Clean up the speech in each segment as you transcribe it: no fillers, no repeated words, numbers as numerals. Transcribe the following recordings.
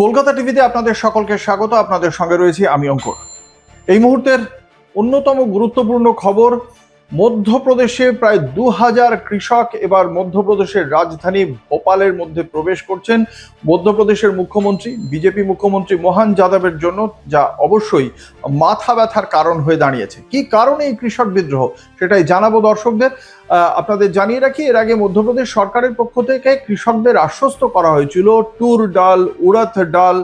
কলকাতা টিভিতে আপনাদের সকলকে স্বাগত। আপনাদের সঙ্গে রয়েছি আমি অঙ্কুর। এই মুহূর্তের অন্যতম গুরুত্বপূর্ণ খবর, মধ্যপ্রদেশে প্রায় 2000 কৃষক এবার মধ্যপ্রদেশের রাজধানী ভোপালের মধ্যে প্রবেশ করছেন। মধ্যপ্রদেশের মুখ্যমন্ত্রী, বিজেপি মুখ্যমন্ত্রী মোহন যাদবের জন্য, যা অবশ্যই মাথা ব্যথার কারণ হয়ে দাঁড়িয়েছে। কি কারণে এই কৃষক বিদ্রোহ সেটাই জানাবো দর্শকদের। আপনাদের জানিয়ে রাখি, এর আগে মধ্যপ্রদেশ সরকারের পক্ষ থেকে কৃষকদের আশ্বস্ত করা হয়েছিল তুর ডাল, উড়দ ডাল,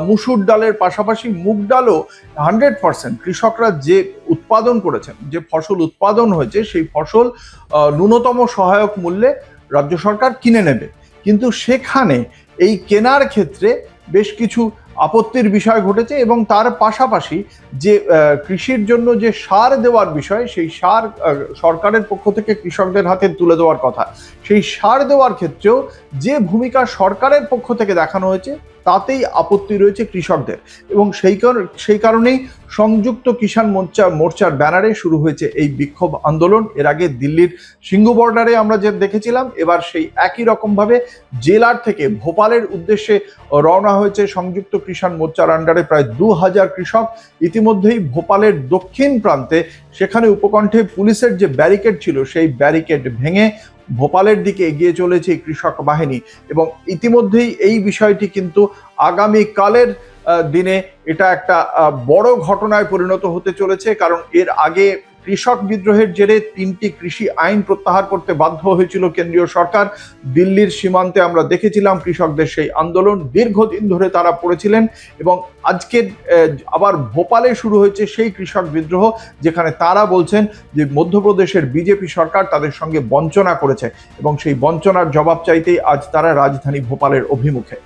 মুসুর ডালের পাশাপাশি মুগ ডালও 100% কৃষকরা যে উৎপাদন করেছেন, যে ফসল উৎপাদন হয়েছে সেই ফসল ন্যূনতম সহায়ক মূল্যে রাজ্য সরকার কিনে নেবে। কিন্তু সেখানে এই কেনার ক্ষেত্রে বেশ কিছু আপত্তির বিষয় ঘটেছে এবং তার পাশাপাশি যে কৃষির জন্য যে সার দেওয়ার বিষয়, সেই সার সরকারের পক্ষ থেকে কৃষকদের হাতে তুলে দেওয়ার কথা, সেই সার দেওয়ার ক্ষেত্রেও যে ভূমিকা সরকারের পক্ষ থেকে দেখানো হয়েছে তাতেই আপত্তি রয়েছে কৃষকদের। এবং সেই কারণেই সংযুক্ত কিষাণ মোর্চার ব্যানারে শুরু হয়েছে এই বিক্ষোভ আন্দোলন। এর আগে দিল্লির সিঙ্গু বর্ডারে আমরা যে দেখেছিলাম, এবার সেই একই রকমভাবে জেলার থেকে ভোপালের উদ্দেশ্যে রওনা হয়েছে সংযুক্ত কিষাণ মোর্চার আন্ডারে প্রায় 2000 কৃষক। ইতিমধ্যেই ভোপালের দক্ষিণ প্রান্তে সেখানে উপকণ্ঠে পুলিশের যে ব্যারিকেড ছিল, সেই ব্যারিকেড ভেঙে ভোপালের দিকে এগিয়ে চলেছে কৃষক বাহিনী। এবং ইতিমধ্যেই এই বিষয়টি কিন্তু আগামীকালের দিনে এটা একটা বড় ঘটনায় পরিণত হতে চলেছে। কারণ এর আগে কৃষক বিদ্রোহের জেরে 3টি কৃষি আইন প্রত্যাহার করতে বাধ্য হয়েছিল কেন্দ্রীয় সরকার। দিল্লির সীমান্তে আমরা দেখেছিলাম কৃষকদের সেই আন্দোলন, দীর্ঘদিন ধরে তারা পড়েছিলেন। এবং আজকে আবার ভোপালে শুরু হয়েছে সেই কৃষক বিদ্রোহ, যেখানে তারা বলছেন যে মধ্যপ্রদেশের বিজেপি সরকার তাদের সঙ্গে বঞ্চনা করেছে এবং সেই বঞ্চনার জবাব চাইতেই আজ তারা রাজধানী ভোপালের অভিমুখে।